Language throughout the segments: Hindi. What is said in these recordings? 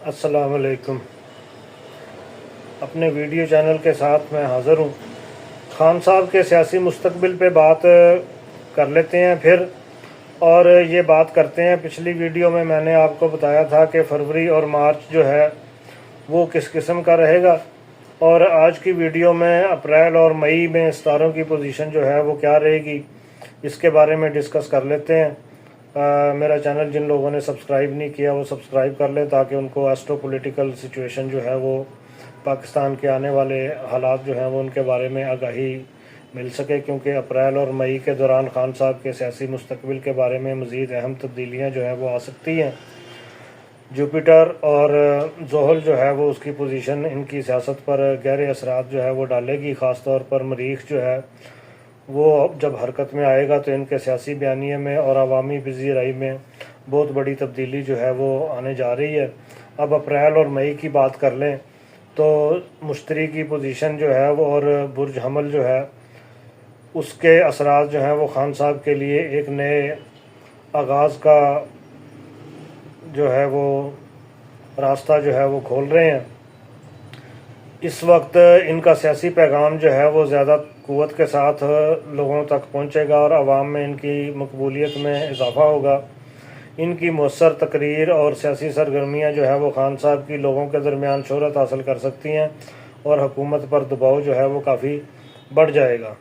अस्सलाम वालेकुम। अपने वीडियो चैनल के साथ मैं हाज़िर हूँ। खान साहब के सियासी मुस्तकबिल पे बात कर लेते हैं फिर। और ये बात करते हैं, पिछली वीडियो में मैंने आपको बताया था कि फरवरी और मार्च जो है वो किस किस्म का रहेगा, और आज की वीडियो में अप्रैल और मई में सितारों की पोजीशन जो है वो क्या रहेगी, इसके बारे में डिस्कस कर लेते हैं। मेरा चैनल जिन लोगों ने सब्सक्राइब नहीं किया वो सब्सक्राइब कर लें, ताकि उनको एस्ट्रो पॉलिटिकल सिचुएशन जो है वो पाकिस्तान के आने वाले हालात जो हैं वो उनके बारे में आगाही मिल सके, क्योंकि अप्रैल और मई के दौरान खान साहब के सियासी मुस्तकबिल के बारे में मज़ीद अहम तब्दीलियाँ जो हैं वो आ सकती हैं। जुपिटर और जोहल जो है वो उसकी पोजीशन इनकी सियासत पर गहरे असरात जो है वो डालेगी। ख़ास तौर पर मरीख जो है वो जब हरकत में आएगा तो इनके सियासी बयानिए में और अवामी बिजी राय में बहुत बड़ी तब्दीली जो है वो आने जा रही है। अब अप्रैल और मई की बात कर लें तो मुश्तरी की पोजीशन जो है वो और बुर्ज हमल जो है उसके असरात जो हैं वो खान साहब के लिए एक नए आगाज़ का जो है वो रास्ता जो है वो खोल रहे हैं। इस वक्त इनका सियासी पैगाम जो है वो ज़्यादा क़ुव्वत के साथ लोगों तक पहुंचेगा और आवाम में इनकी मकबूलियत में इजाफ़ा होगा। इनकी मौसर तकरीर और सियासी सरगर्मियाँ जो है वो खान साहब की लोगों के दरमियान शोहरत हासिल कर सकती हैं और हुकूमत पर दबाव जो है वो काफ़ी बढ़ जाएगा।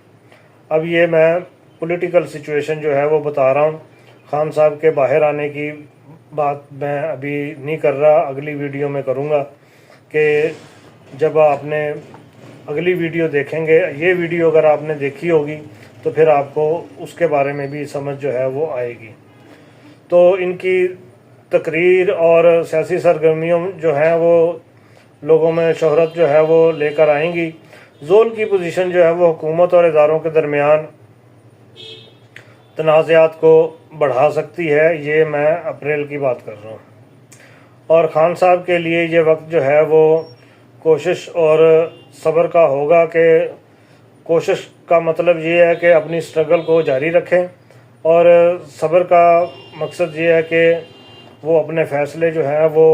अब ये मैं पॉलिटिकल सिचुएशन जो है वो बता रहा हूँ। खान साहब के बाहर आने की बात मैं अभी नहीं कर रहा, अगली वीडियो में करूँगा। कि जब आपने अगली वीडियो देखेंगे, ये वीडियो अगर आपने देखी होगी तो फिर आपको उसके बारे में भी समझ जो है वो आएगी। तो इनकी तकरीर और सियासी सरगर्मियों जो हैं वो लोगों में शोहरत जो है वो लेकर आएंगी। जोल की पोजीशन जो है वो हुकूमत और इदारों के दरमियान तनाज़ात को बढ़ा सकती है। ये मैं अप्रैल की बात कर रहा हूँ। और ख़ान साहब के लिए ये वक्त जो है वो कोशिश और सब्र का होगा। कि कोशिश का मतलब ये है कि अपनी स्ट्रगल को जारी रखें, और सब्र का मकसद ये है कि वो अपने फ़ैसले जो हैं वो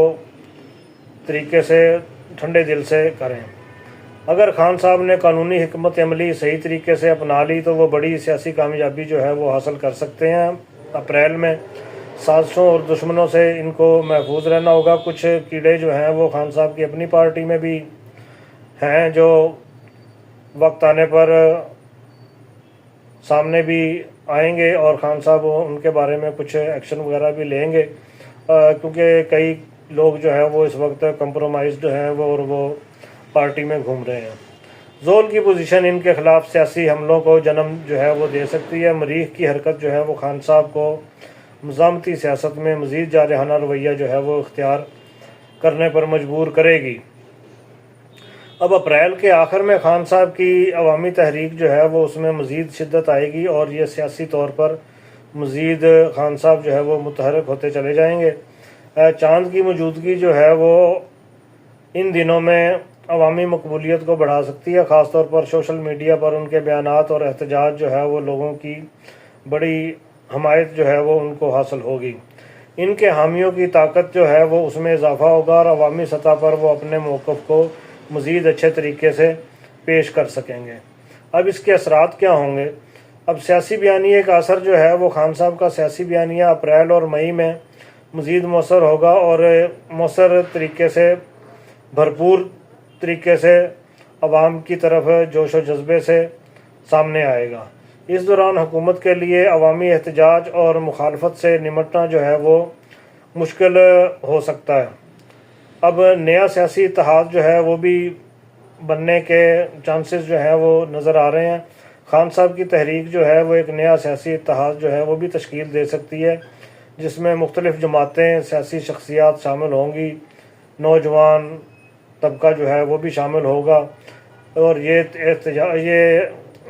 तरीके से ठंडे दिल से करें। अगर खान साहब ने कानूनी हिकमत अमली सही तरीके से अपना ली तो वो बड़ी सियासी कामयाबी जो है वो हासिल कर सकते हैं। अप्रैल में साजिशों और दुश्मनों से इनको महफूज रहना होगा। कुछ कीड़े जो हैं वो खान साहब की अपनी पार्टी में भी हैं, जो वक्त आने पर सामने भी आएंगे और खान साहब उनके बारे में कुछ एक्शन वगैरह भी लेंगे, क्योंकि कई लोग जो है वो इस वक्त कंप्रोमाइज्ड हैं वो, और वो पार्टी में घूम रहे हैं। जोल की पोजीशन इनके खिलाफ सियासी हमलों को जन्म जो है वो दे सकती है। मरीख की हरकत जो है वो खान साहब को मज़ामती सियासत में मज़ीद जारहाना रवैया जो है वो इख्तियार करने पर मजबूर करेगी। अब अप्रैल के आखिर में खान साहब की अवामी तहरीक जो है वो उसमें मज़ीद शिद्दत आएगी और ये सियासी तौर पर मज़ीद खान साहब जो है वो मुतहरक होते चले जाएंगे। चांद की मौजूदगी जो है वो इन दिनों में अवामी मकबूलियत को बढ़ा सकती है। ख़ास तौर पर सोशल मीडिया पर उनके बयानात और एहतजाज जो है वो लोगों की बड़ी हमायत जो है वो उनको हासिल होगी। इनके हामियों की ताकत जो है वो उसमें इजाफा होगा और अवामी सतह पर वो अपने मौक़िफ़ को मज़ीद अच्छे तरीके से पेश कर सकेंगे। अब इसके असरात क्या होंगे? अब सियासी बयानिए का असर जो है वो खान साहब का सियासी बयानिया अप्रैल और मई में मज़ीद मौसर होगा और मौसर तरीके से भरपूर तरीके से अवाम की तरफ जोश व जज्बे से सामने आएगा। इस दौरान हुकूमत के लिए अवामी एहतजाज और मुखालफत से निमटना जो है वो मुश्किल हो सकता है। अब नया सियासी इत्तेहाद जो है वो भी बनने के चांसेस जो है वो नज़र आ रहे हैं। खान साहब की तहरीक जो है वो एक नया सियासी इत्तेहाद जो है वो भी तश्कील दे सकती है, जिसमें मुख्तलिफ़ जमातें, सियासी शख्सियात शामिल होंगी, नौजवान तबका जो है वो भी शामिल होगा। और ये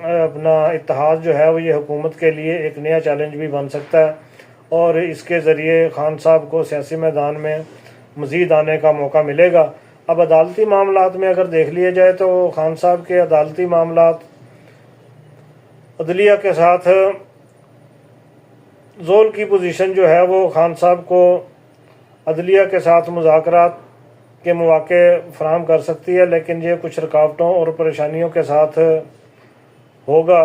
अपना इत्तेहाद जो है वो ये हुकूमत के लिए एक नया चैलेंज भी बन सकता है, और इसके ज़रिए खान साहब को सियासी मैदान में मज़ीद आने का मौका मिलेगा। अब अदालती मामलात में अगर देख लिया जाए तो खान साहब के अदालती मामलात अदलिया के साथ जोल की पोजीशन जो है वो खान साहब को अदलिया के साथ मुज़ाकरात के मौके फराहम कर सकती है, लेकिन ये कुछ रुकावटों और परेशानियों के साथ होगा।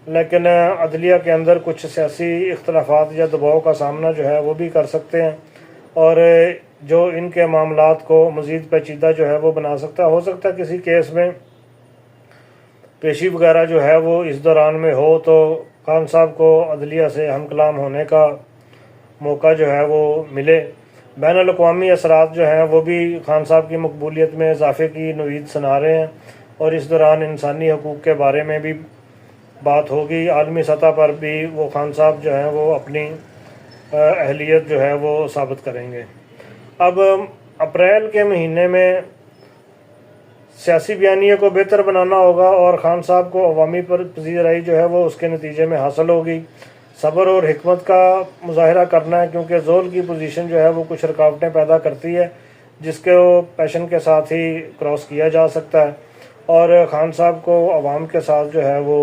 लेकिन अदलिया के अंदर कुछ सियासी इख्तलाफात या दबाव का सामना जो है वो भी कर सकते हैं, और जो इनके मामलात को मज़ीद पेचीदा जो है वो बना सकता है। हो सकता है किसी केस में पेशी वगैरह जो है वो इस दौरान में हो तो खान साहब को अदलिया से हम कलाम होने का मौका जो है वो मिले। बैनुल अक़वामी असरात जो हैं वो भी खान साहब की मकबूलियत में इजाफे की नवीद सुना रहे हैं, और इस दौरान इंसानी हकूक़ के बारे में भी बात होगी। आलमी सतह पर भी वो खान साहब जो हैं वो अपनी अहलियत जो है वो साबित करेंगे। अब अप्रैल के महीने में सियासी बयानिए को बेहतर बनाना होगा, और खान साहब को अवामी पर पजीराई जो है वो उसके नतीजे में हासिल होगी। सब्र और हिकमत का मुजाहरा करना है, क्योंकि जोल की पोजीशन जो है वो कुछ रुकावटें पैदा करती है जिसके वो पैशन के साथ ही क्रॉस किया जा सकता है, और ख़ान साहब को अवाम के साथ जो है वो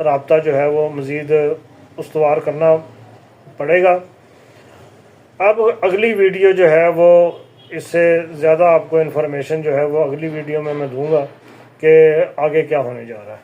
राब्ता जो है वो मज़ीद उस्तवार करना पड़ेगा। अब अगली वीडियो जो है वो इससे ज़्यादा आपको इन्फॉर्मेशन जो है वो अगली वीडियो में मैं दूंगा कि आगे क्या होने जा रहा है।